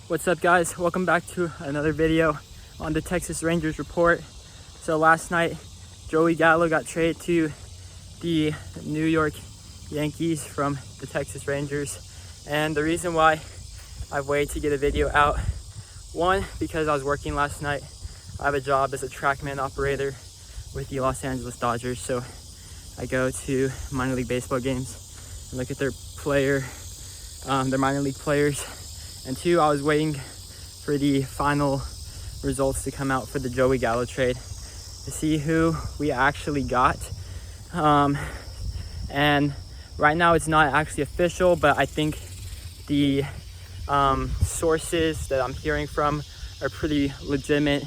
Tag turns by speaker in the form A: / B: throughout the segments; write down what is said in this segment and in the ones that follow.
A: What's up, guys? Welcome back to another video on the Texas Rangers report. So last night, Joey Gallo got traded to the New York Yankees from the Texas Rangers. And the reason why I've waited to get a video out, one, because I was working last night. I have a job as a TrackMan operator with the Los Angeles Dodgers. So I go to minor league baseball games and look at their minor league players. And two, I was waiting for the final results to come out for the Joey Gallo trade to see who we actually got. And right now it's not actually official, but I think the sources that I'm hearing from are pretty legitimate.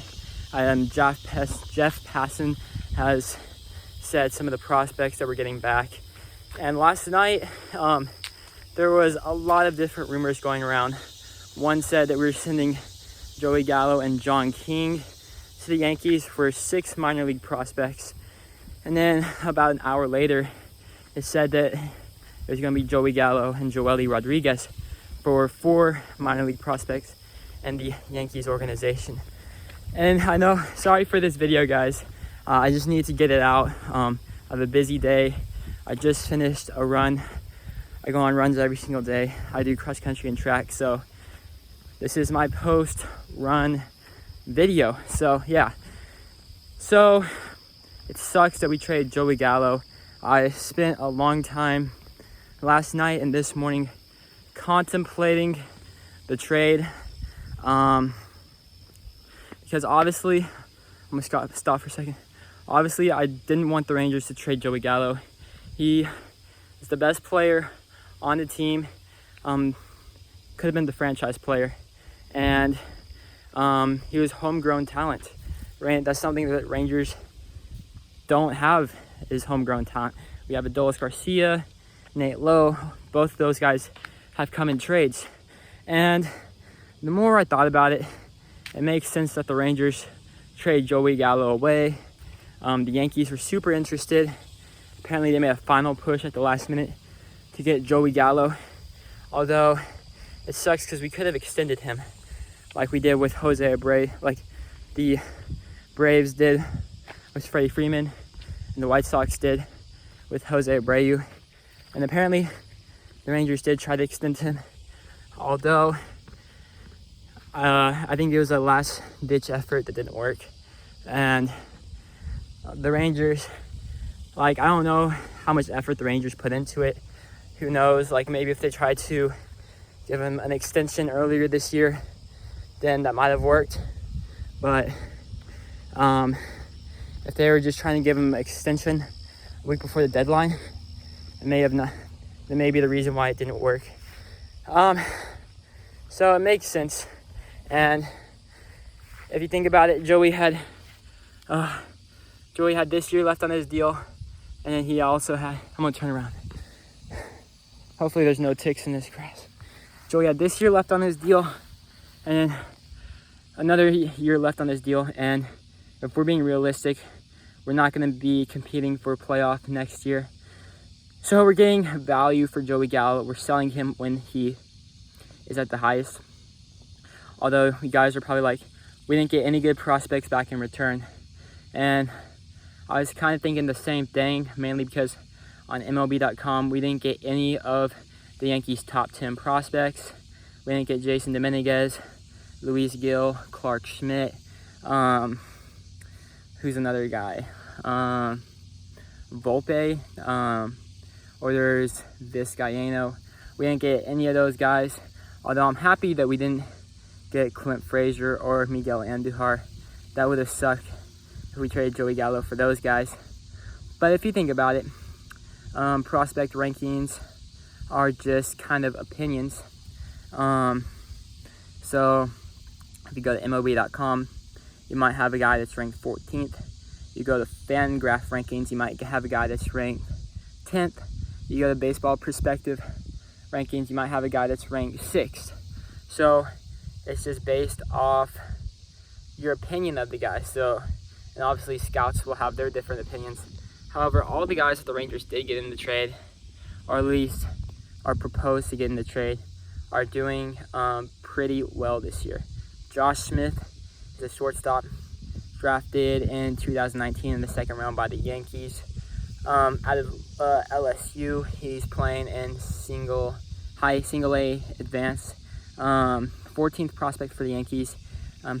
A: Jeff Passan has said some of the prospects that we're getting back. And last night, there was a lot of different rumors going around. One said that we were sending Joey Gallo and John King to the Yankees for 6 minor league prospects. And then about an hour later, it said that it was going to be Joey Gallo and Joely Rodriguez for 4 minor league prospects and the Yankees organization. And I know, sorry for this video, guys. I just need to get it out. I have a busy day. I just finished a run. I go on runs every single day. I do cross country and track, so this is my post-run video. So yeah, so it sucks that we traded Joey Gallo. I spent a long time last night and this morning contemplating the trade, because obviously, I'm gonna stop for a second. Obviously, I didn't want the Rangers to trade Joey Gallo. He is the best player on the team. Could have been the franchise player. And he was homegrown talent. That's something that Rangers don't have, is homegrown talent. We have Adolis Garcia, Nate Lowe. Both of those guys have come in trades. And the more I thought about it, it makes sense that the Rangers trade Joey Gallo away. The Yankees were super interested. Apparently they made a final push at the last minute to get Joey Gallo. Although it sucks because we could have extended him like we did with Jose Abreu, like the Braves did with Freddie Freeman and the White Sox did with Jose Abreu. And apparently the Rangers did try to extend him, although I think it was a last-ditch effort that didn't work. And the Rangers, like, I don't know how much effort the Rangers put into it. Who knows, like maybe if they tried to give him an extension earlier this year, then that might have worked. But if they were just trying to give him an extension a week before the deadline, it may have not. That may be the reason why it didn't work. So it makes sense. And if you think about it, Joey had this year left on his deal, and then he also had. I'm gonna turn around. Hopefully there's no ticks in this grass. Joey had this year left on his deal, and then another year left on his deal. And if we're being realistic, we're not going to be competing for a playoff next year. So we're getting value for Joey Gallo. We're selling him when he is at the highest. Although you guys are probably like, we didn't get any good prospects back in return. And I was kind of thinking the same thing, mainly because on MLB.com, we didn't get any of the Yankees' top 10 prospects. We didn't get Jason Dominguez, Luis Gil, Clark Schmidt. Who's another guy? Volpe. Or there's Vizcaino. We didn't get any of those guys. Although I'm happy that we didn't get Clint Frazier or Miguel Andujar. That would have sucked if we traded Joey Gallo for those guys. But if you think about it, prospect rankings are just kind of opinions. So if you go to MLB.com, you might have a guy that's ranked 14th. You go to FanGraph rankings, you might have a guy that's ranked 10th. You go to Baseball Perspective rankings, you might have a guy that's ranked 6th. So it's just based off your opinion of the guy. So, and obviously scouts will have their different opinions. However, all the guys that the Rangers did get in the trade, or at least are proposed to get in the trade, are doing pretty well this year. Josh Smith is a shortstop drafted in 2019 in the second round by the Yankees. Out of LSU, he's playing in high single A advance. 14th prospect for the Yankees.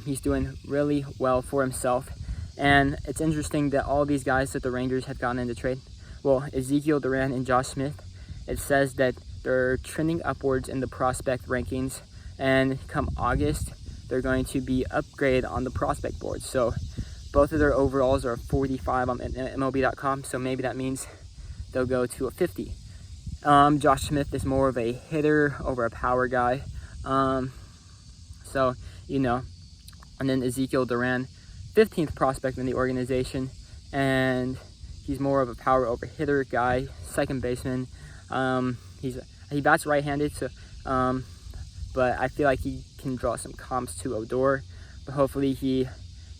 A: He's doing really well for himself. And it's interesting that all these guys that the Rangers had gotten into trade, well, Ezekiel Duran and Josh Smith, it says that they're trending upwards in the prospect rankings. And come August, they're going to be upgraded on the prospect board. So both of their overalls are 45 on MLB.com. So maybe that means they'll go to a 50. Josh Smith is more of a hitter over a power guy. So, you know, and then Ezekiel Duran, 15th prospect in the organization, and he's more of a power over hitter guy, second baseman. He bats right-handed, so but I feel like he can draw some comps to Odor, but hopefully he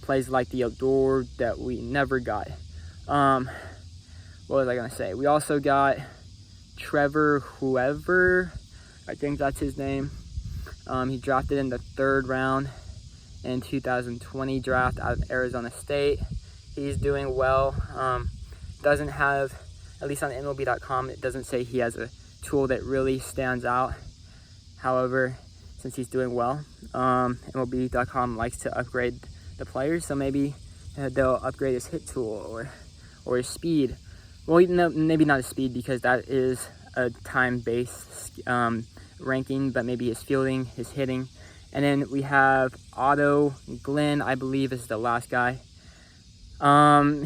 A: plays like the Odor that we never got. What was I gonna say? We also got Trevor whoever, I think that's his name. He drafted in the 3rd round in 2020 draft out of Arizona State. He's doing well. Doesn't have, at least on MLB.com, it doesn't say he has a tool that really stands out. However, since he's doing well, MLB.com likes to upgrade the players, so maybe they'll upgrade his hit tool or his speed. Well, no, maybe not his speed, because that is a time-based ranking, but maybe his fielding, his hitting. And then we have Otto Glenn, I believe is the last guy.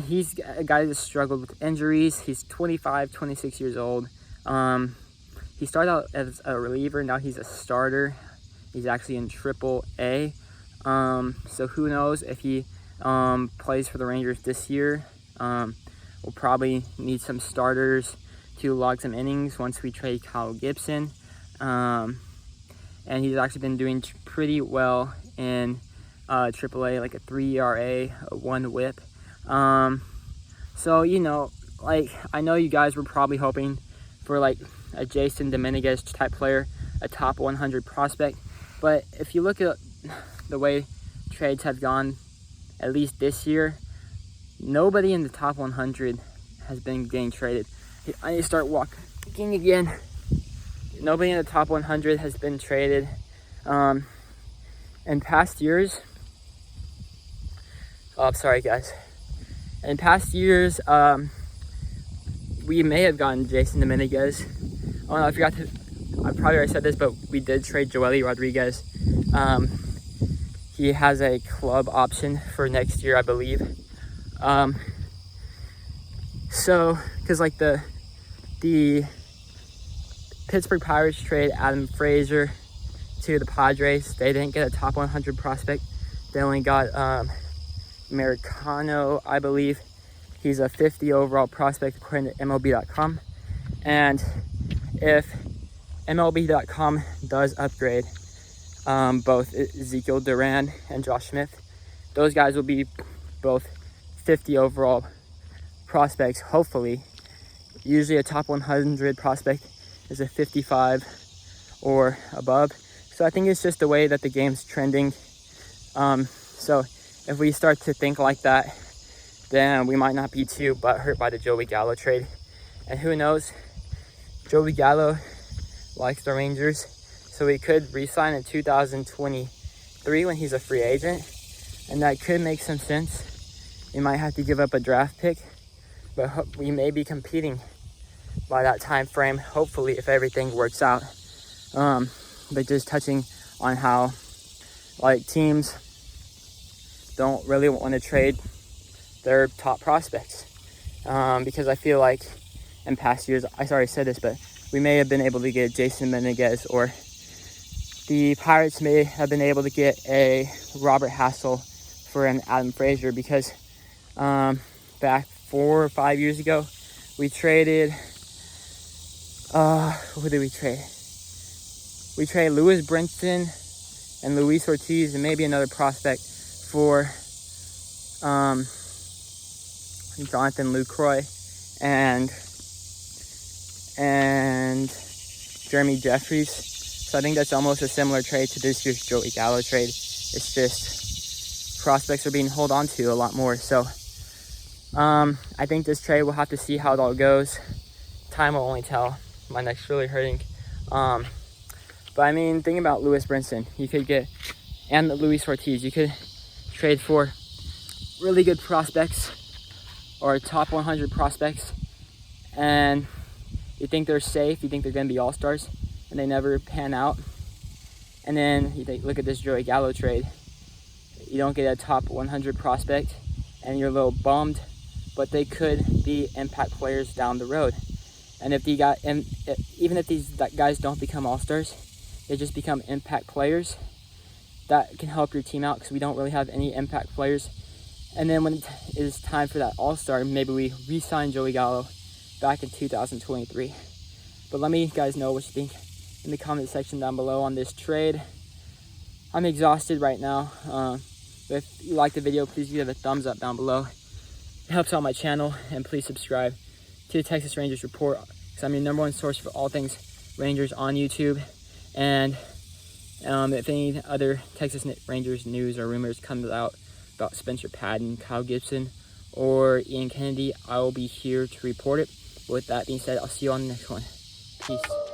A: He's a guy that struggled with injuries. He's 25, 26 years old. He started out as a reliever, now he's a starter. He's actually in AAA. So who knows if he plays for the Rangers this year. We'll probably need some starters to log some innings once we trade Kyle Gibson. And he's actually been doing pretty well in AAA, like a 3 ERA, a 1 WHIP. So, you know, like, I know you guys were probably hoping for like a Jason Dominguez type player, a top 100 prospect. But if you look at the way trades have gone, at least this year, nobody in the top 100 has been getting traded. I need to start walking again. Nobody in the top 100 has been traded. In past years, sorry guys. In past years, we may have gotten Jason Dominguez. Oh no, I probably already said this, but we did trade Joely Rodriguez. He has a club option for next year, I believe. So, because like the Pittsburgh Pirates trade Adam Frazier to the Padres, they didn't get a top 100 prospect. They only got Americano, I believe. He's a 50 overall prospect according to MLB.com. And if MLB.com does upgrade both Ezekiel Duran and Josh Smith, those guys will be both 50 overall prospects, hopefully. Usually a top 100 prospect is a 55 or above. So I think it's just the way that the game's trending. So if we start to think like that, then we might not be too butthurt by the Joey Gallo trade. And who knows, Joey Gallo likes the Rangers, so he could re-sign in 2023 when he's a free agent, and that could make some sense. We might have to give up a draft pick, but we may be competing by that time frame, hopefully, if everything works out. But just touching on how like teams don't really want to trade their top prospects, because I feel like in past years, I already said this, but we may have been able to get Jason Dominguez, or the Pirates may have been able to get a Robert Hassel for an Adam Frazier, because back 4 or 5 years ago, we traded, who did we trade? We traded Lewis Brinson and Luis Ortiz and maybe another prospect for Jonathan Lucroy and Jeremy Jeffries. So I think that's almost a similar trade to this year's Joey Gallo trade. It's just prospects are being held on to a lot more. So I think this trade, we'll have to see how it all goes. Time will only tell. My neck's really hurting. But I mean, thinking about Lewis Brinson, you could get, and Luis Ortiz, you could trade for really good prospects or top 100 prospects, and you think they're safe, you think they're going to be all-stars, and they never pan out. And then you think, look at this Joey Gallo trade. You don't get a top 100 prospect, and you're a little bummed, but they could be impact players down the road. And if even if these guys don't become all-stars, they just become impact players, that can help your team out, because we don't really have any impact players. And then when it is time for that all-star, maybe we re-sign Joey Gallo back in 2023. But let me guys know what you think in the comment section down below on this trade. I'm exhausted right now. If you like the video, please give it a thumbs up down below. It helps out my channel, and please subscribe to the Texas Rangers Report, because I'm your #1 source for all things Rangers on YouTube. And if any other Texas Rangers news or rumors comes out about Spencer Patton, Kyle Gibson, or Ian Kennedy, I will be here to report it. With that being said, I'll see you on the next one. Peace.